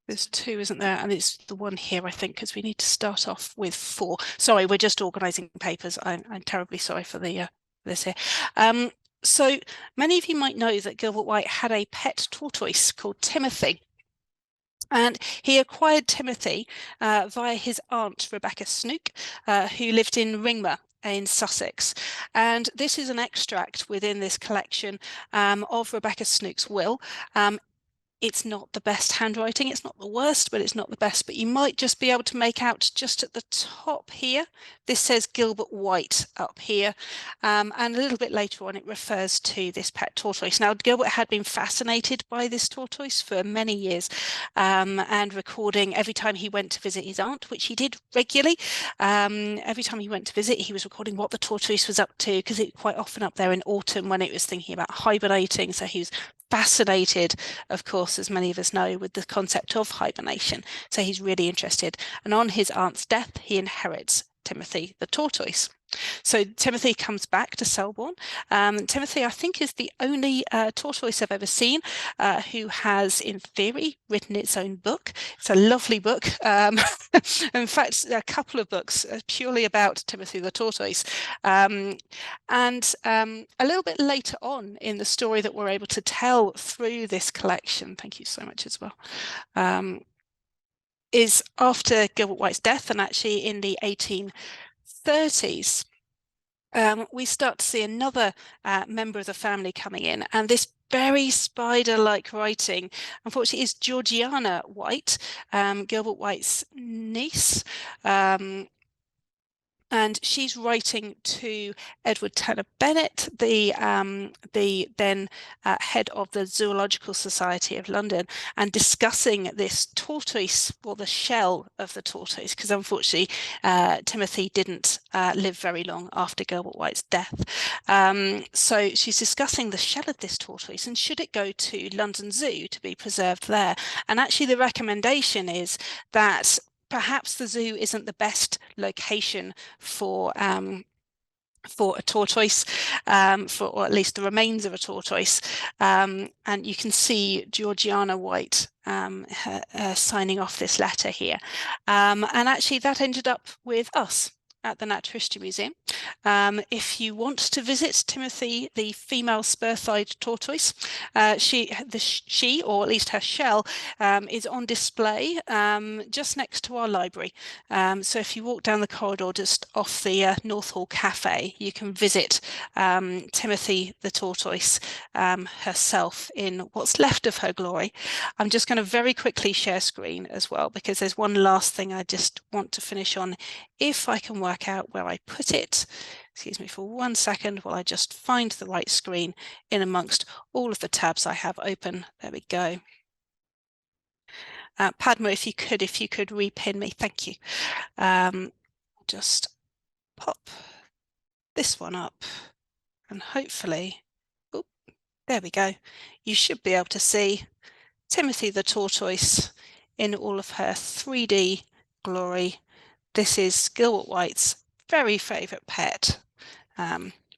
there's 2, isn't there? And it's the one here, I think, because we need to start off with 4. Sorry, we're just organising papers. I'm terribly sorry for the this here. So many of you might know that Gilbert White had a pet tortoise called Timothy. And he acquired Timothy via his aunt, Rebecca Snook, who lived in Ringmer in Sussex. And this is an extract within this collection of Rebecca Snook's will. It's not the best handwriting, it's not the worst, but it's not the best. But you might just be able to make out just at the top here, this says Gilbert White up here. And a little bit later on, it refers to this pet tortoise. Now, Gilbert had been fascinated by this tortoise for many years and recording every time he went to visit his aunt, which he did regularly. Every time he went to visit, he was recording what the tortoise was up to, because it's quite often up there in autumn when it was thinking about hibernating. So he was fascinated, of course, as many of us know, with the concept of hibernation. So he's really interested. And on his aunt's death, he inherits Timothy the tortoise. So Timothy comes back to Selborne. Timothy, I think, is the only tortoise I've ever seen who has, in theory, written its own book. It's a lovely book. In fact, a couple of books purely about Timothy the tortoise. And a little bit later on in the story that we're able to tell through this collection, thank you so much as well, is after Gilbert White's death, and actually in the 1830s, we start to see another member of the family coming in, and this very spider-like writing, unfortunately, is Georgiana White, Gilbert White's niece. And she's writing to Edward Tanner Bennett, the then head of the Zoological Society of London, and discussing this tortoise, or the shell of the tortoise, because unfortunately Timothy didn't live very long after Gilbert White's death. So she's discussing the shell of this tortoise, and should it go to London Zoo to be preserved there? And actually the recommendation is that perhaps the zoo isn't the best location for a tortoise, or at least the remains of a tortoise. And you can see Georgiana White signing off this letter here. And actually that ended up with us at the Natural History Museum. If you want to visit Timothy, the female spur-thighed tortoise, she, or at least her shell, is on display just next to our library. So if you walk down the corridor just off the North Hall Cafe, you can visit Timothy the tortoise herself in what's left of her glory. I'm just going to very quickly share screen as well, because there's one last thing I just want to finish on, if I can work out where I put it. Excuse me for 1 second while I just find the right screen in amongst all of the tabs I have open. There we go. Padma, if you could repin me, thank you. Just pop this one up, and hopefully, oh, there we go. You should be able to see Timothy the tortoise in all of her 3D glory. This is Gilbert White's very favourite pet,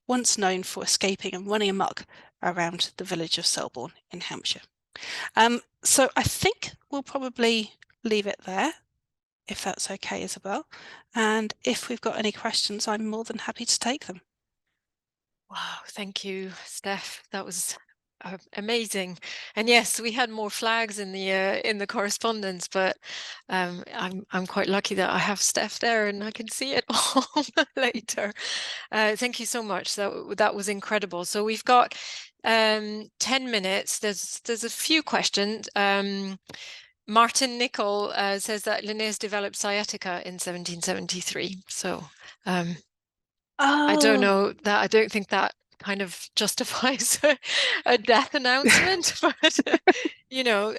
once known for escaping and running amok around the village of Selborne in Hampshire. So I think we'll probably leave it there, if that's okay, Isabel. And if we've got any questions, I'm more than happy to take them. Wow, thank you, Steph. That was amazing. And yes, we had more flags in the correspondence, but I'm quite lucky that I have Steph there and I can see it all later. Thank you so much. That was incredible. So we've got 10 minutes. There's a few questions. Martin Nicol says that Linnaeus developed sciatica in 1773. So I don't know that. I don't think that kind of justifies a death announcement, but you know,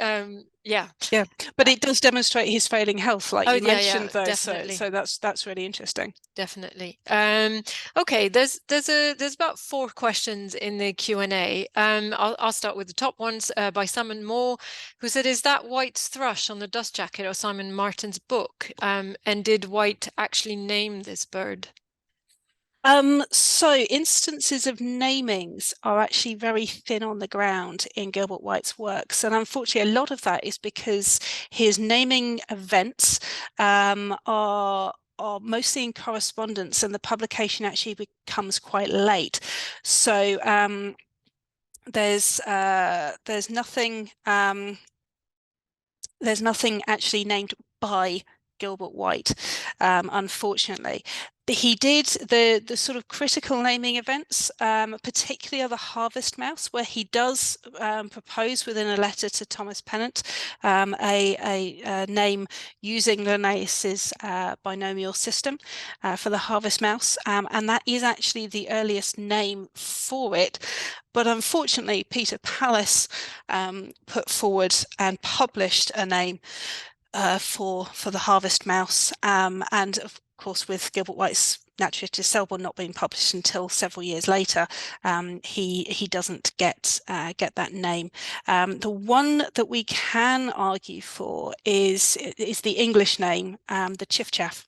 yeah, but it does demonstrate his failing health, like you mentioned, though. Definitely. So that's really interesting. Definitely. Okay, there's about 4 questions in the Q&A. I'll start with the top ones by Simon Moore, who said, "Is that White's thrush on the dust jacket or Simon Martin's book? And did White actually name this bird?" So instances of namings are actually very thin on the ground in Gilbert White's works, and unfortunately a lot of that is because his naming events are mostly in correspondence, and the publication actually becomes quite late. So there's nothing actually named by Gilbert White, unfortunately. He did the sort of critical naming events, particularly of the harvest mouse, where he does propose within a letter to Thomas Pennant a name using Linnaeus's binomial system for the harvest mouse, and that is actually the earliest name for it. But unfortunately, Peter Pallas put forward and published a name for the harvest mouse, and of course with Gilbert White's Naturalist of Selborne not being published until several years later, he doesn't get that name. The one that we can argue for is the English name, the chiffchaff.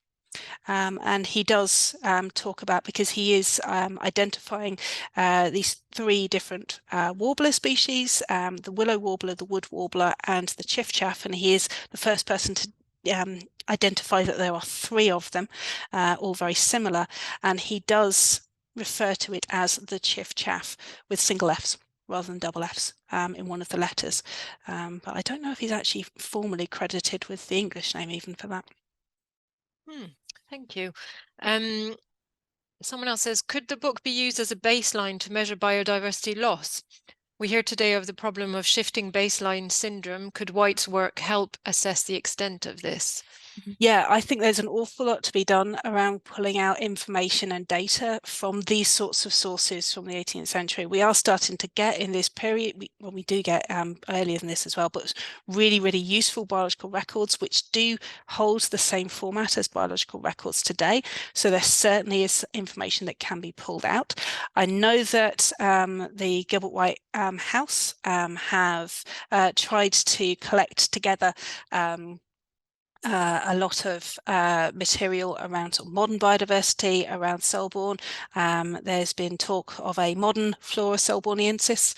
And he does talk about, because he is identifying these 3 different warbler species, the willow warbler, the wood warbler, and the chiffchaff, and he is the first person to identify that there are 3 of them, all very similar, and he does refer to it as the chiffchaff with single F's rather than double F's in one of the letters. But I don't know if he's actually formally credited with the English name even for that. Thank you. Someone else says, "Could the book be used as a baseline to measure biodiversity loss? We hear today of the problem of shifting baseline syndrome. Could White's work help assess the extent of this?" Yeah, I think there's an awful lot to be done around pulling out information and data from these sorts of sources from the 18th century. We are starting to get in this period, we do get earlier than this as well, but really, really useful biological records which do hold the same format as biological records today. So there certainly is information that can be pulled out. I know that the Gilbert White House have tried to collect together a lot of material around sort of modern biodiversity around Selborne. There's been talk of a modern flora Selborniensis,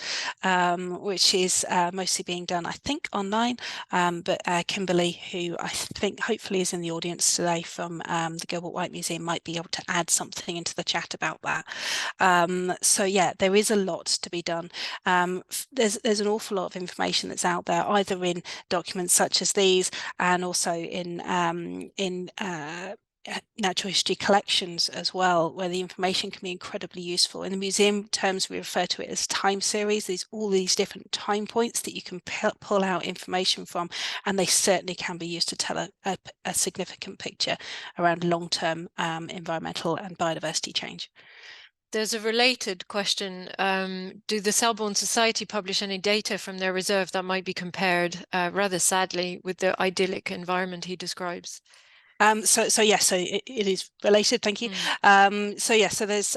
which is mostly being done, I think, online. But Kimberly, who I think hopefully is in the audience today from the Gilbert White Museum, might be able to add something into the chat about that. So yeah, there is a lot to be done. There's an awful lot of information that's out there, either in documents such as these, and also in natural history collections as well, where the information can be incredibly useful. In the museum terms, we refer to it as time series. There's all these different time points that you can pull out information from, and they certainly can be used to tell a significant picture around long-term environmental and biodiversity change. There's a related question. Do the Selborne Society publish any data from their reserve that might be compared, rather sadly, with the idyllic environment he describes? So it is related. Thank you. So there's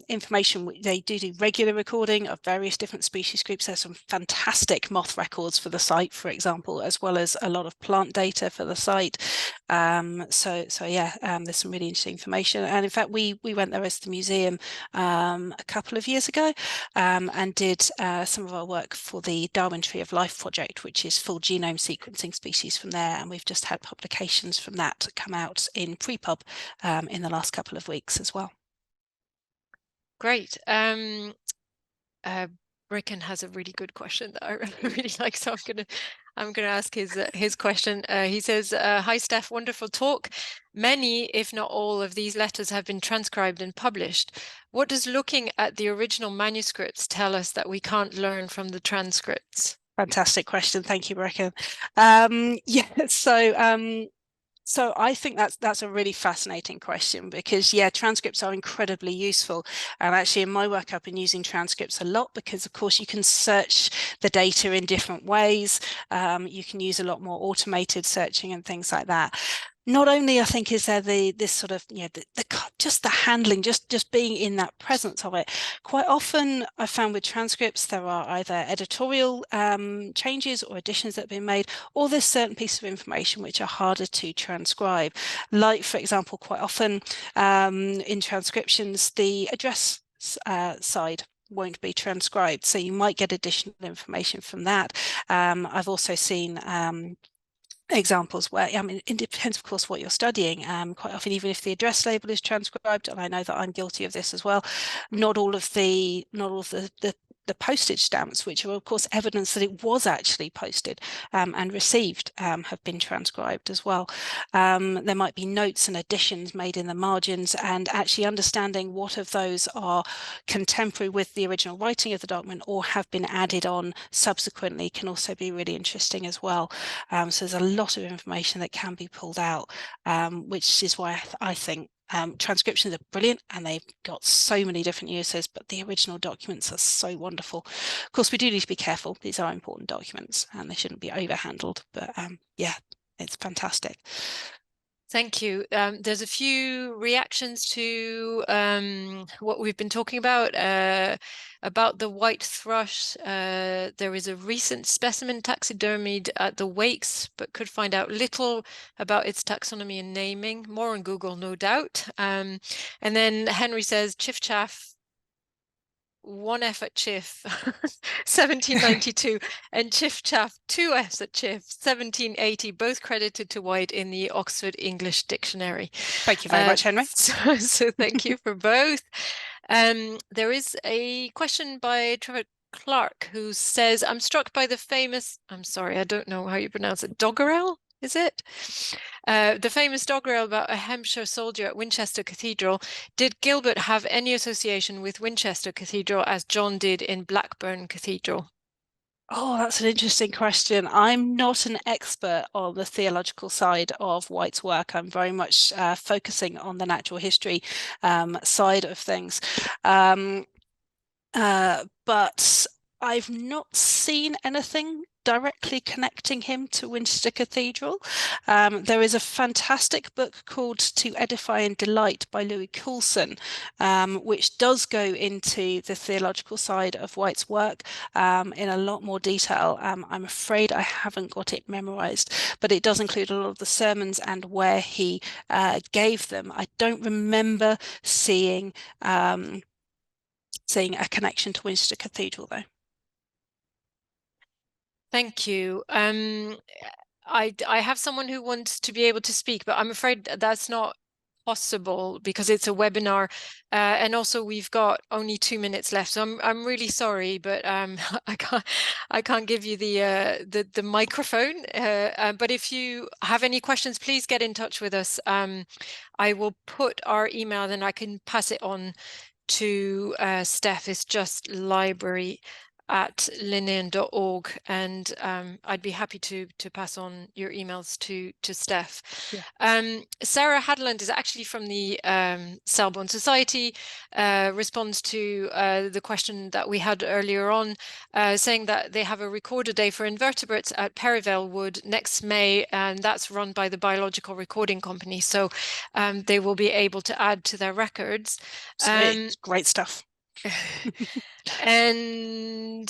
information. They do regular recording of various different species groups. There's some fantastic moth records for the site, for example, as well as a lot of plant data for the site. There's some really interesting information. And in fact, we went there as the museum a couple of years ago and did some of our work for the Darwin Tree of Life project, which is full genome sequencing species from there. And we've just had publications from that come out in pre-pub in the last couple of weeks as well. Great. Rickon has a really good question that I really like, so I'm gonna ask his question. He says, "Hi Steph, wonderful talk. Many, if not all, of these letters have been transcribed and published. What does looking at the original manuscripts tell us that we can't learn from the transcripts?" Fantastic question. Thank you, Rickon. So I think that's a really fascinating question, because transcripts are incredibly useful. And actually in my work I've been using transcripts a lot because of course you can search the data in different ways. You can use a lot more automated searching and things like that. Not only I think is there this sort of just the handling, just being in that presence of it. Quite often I found with transcripts there are either editorial changes or additions that have been made, or there's certain pieces of information which are harder to transcribe. Like for example, quite often in transcriptions the address side won't be transcribed, so you might get additional information from that. I've also seen examples where, I mean, it depends of course what you're studying. Quite often, even if the address label is transcribed, and I know that I'm guilty of this as well, not all of the postage stamps, which are of course evidence that it was actually posted and received, have been transcribed as well. There might be notes and additions made in the margins, and actually understanding what of those are contemporary with the original writing of the document or have been added on subsequently can also be really interesting as well. So there's a lot of information that can be pulled out, which is why I think transcriptions are brilliant and they've got so many different uses, but the original documents are so wonderful. Of course, we do need to be careful. These are important documents and they shouldn't be overhandled, but it's fantastic. Thank you. There's a few reactions to what we've been talking about the white thrush. There is a recent specimen taxidermied at the Wakes, but could find out little about its taxonomy and naming. More on Google, no doubt. And then Henry says, Chiff Chaff, 1F at Chiff, 1792, and Chiff Chaff, 2Fs at Chiff, 1780, both credited to White in the Oxford English Dictionary. Thank you very much, Henry. So thank you for both. There is a question by Trevor Clark who says, "I'm struck by the famous," I'm sorry, I don't know how you pronounce it, doggerel? Is it? The famous doggerel about a Hampshire soldier at Winchester Cathedral. Did Gilbert have any association with Winchester Cathedral as John did in Blackburn Cathedral?" Oh, that's an interesting question. I'm not an expert on the theological side of White's work. I'm very much focusing on the natural history side of things. But I've not seen anything directly connecting him to Winchester Cathedral. There is a fantastic book called To Edify and Delight by Louis Coulson, which does go into the theological side of White's work in a lot more detail. I'm afraid I haven't got it memorized, but it does include a lot of the sermons and where he gave them. I don't remember seeing a connection to Winchester Cathedral, though. Thank you. I have someone who wants to be able to speak, but I'm afraid that's not possible because it's a webinar, and also we've got only 2 minutes left. So I'm really sorry, but I can't give you the microphone. But if you have any questions, please get in touch with us. I will put our email, then I can pass it on to Steph. It's just library@linnean.org, and I'd be happy to pass on your emails to Steph. Yeah. Sarah Hadland is actually from the Selborne Society, responds to the question that we had earlier on, saying that they have a recorder day for invertebrates at Perivale Wood next May, and that's run by the Biological Recording Company, so they will be able to add to their records. It's great stuff. And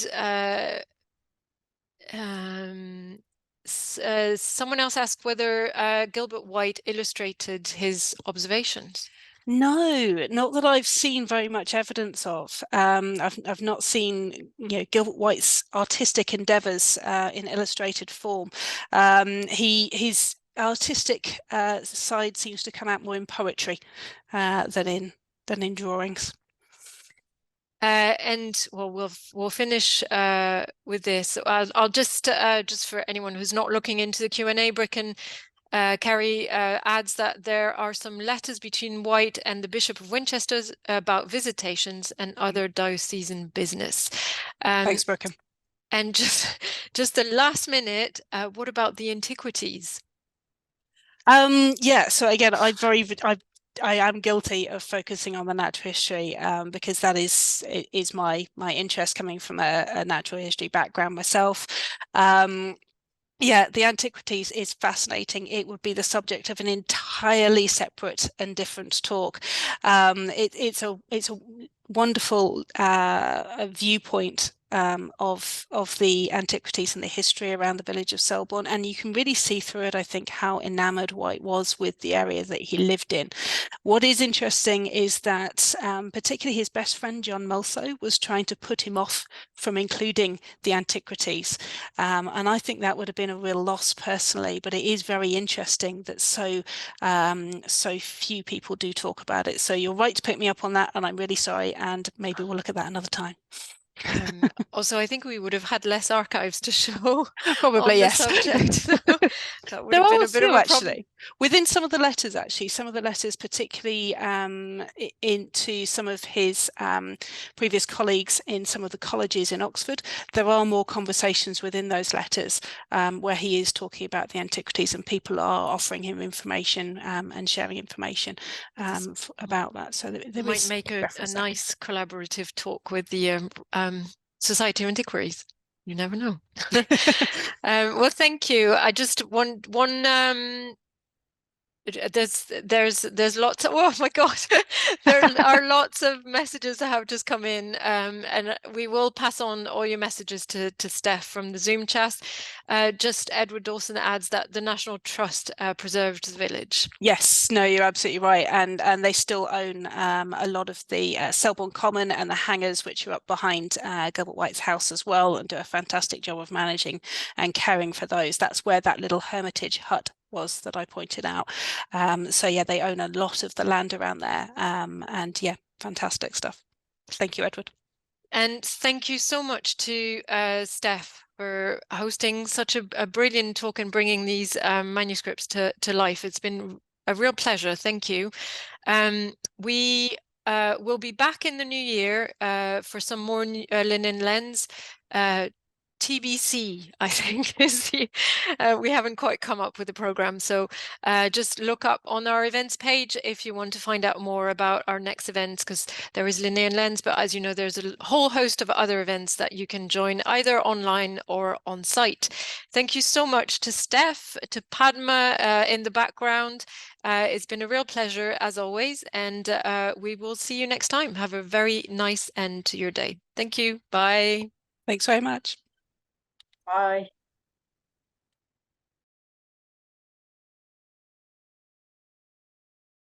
someone else asked whether Gilbert White illustrated his observations. No, not that I've seen very much evidence of. I've not seen Gilbert White's artistic endeavours in illustrated form. His artistic side seems to come out more in poetry than in drawings. And well, we'll finish with this. I'll just for anyone who's not looking into the Q&A, Bricken, Carrie adds that there are some letters between White and the Bishop of Winchester about visitations and other diocesan business. Thanks, Bricken. And just the last minute, what about the Antiquities? Yeah, so again, I am guilty of focusing on the natural history because that is my interest, coming from a natural history background myself. Yeah, the Antiquities is fascinating. It would be the subject of an entirely separate and different talk. It's a wonderful viewpoint of the Antiquities and the history around the village of Selborne, and you can really see through it, I think, how enamoured White was with the area that he lived in. What is interesting is that particularly his best friend John Mulso was trying to put him off from including the Antiquities, and I think that would have been a real loss personally, but it is very interesting that so few people do talk about it. So you're right to pick me up on that, and I'm really sorry, and maybe we'll look at that another time. Also, I think we would have had less archives to show probably on yes. the subject. So that would there have been are a bit of a problem. Actually, within some of the letters, particularly into some of his previous colleagues in some of the colleges in Oxford, there are more conversations within those letters where he is talking about the Antiquities, and people are offering him information and sharing information about that. So there might make a nice collaborative talk with the Society of Antiquaries. You never know. Well, thank you. I just one there's lots of, oh my god, there are lots of messages that have just come in, and we will pass on all your messages to Steph from the Zoom chat. Just Edward Dawson adds that the National Trust preserved the village. Yes, no, you're absolutely right, and they still own a lot of the Selborne Common and the hangars, which are up behind Gilbert White's house as well, and do a fantastic job of managing and caring for those. That's where that little hermitage hut was that I pointed out. So yeah, they own a lot of the land around there, and yeah, fantastic stuff. Thank you, Edward. And thank you so much to Steph for hosting such a brilliant talk and bringing these manuscripts to life. It's been a real pleasure. Thank you. We will be back in the new year for some more Linnean Lens. TBC, I think, is the, we haven't quite come up with a program. So just look up on our events page if you want to find out more about our next events, because there is Linnean Lens, but as you know, there's a whole host of other events that you can join either online or on site. Thank you so much to Steph, to Padma in the background. It's been a real pleasure as always, and we will see you next time. Have a very nice end to your day. Thank you. Bye. Thanks very much. Bye.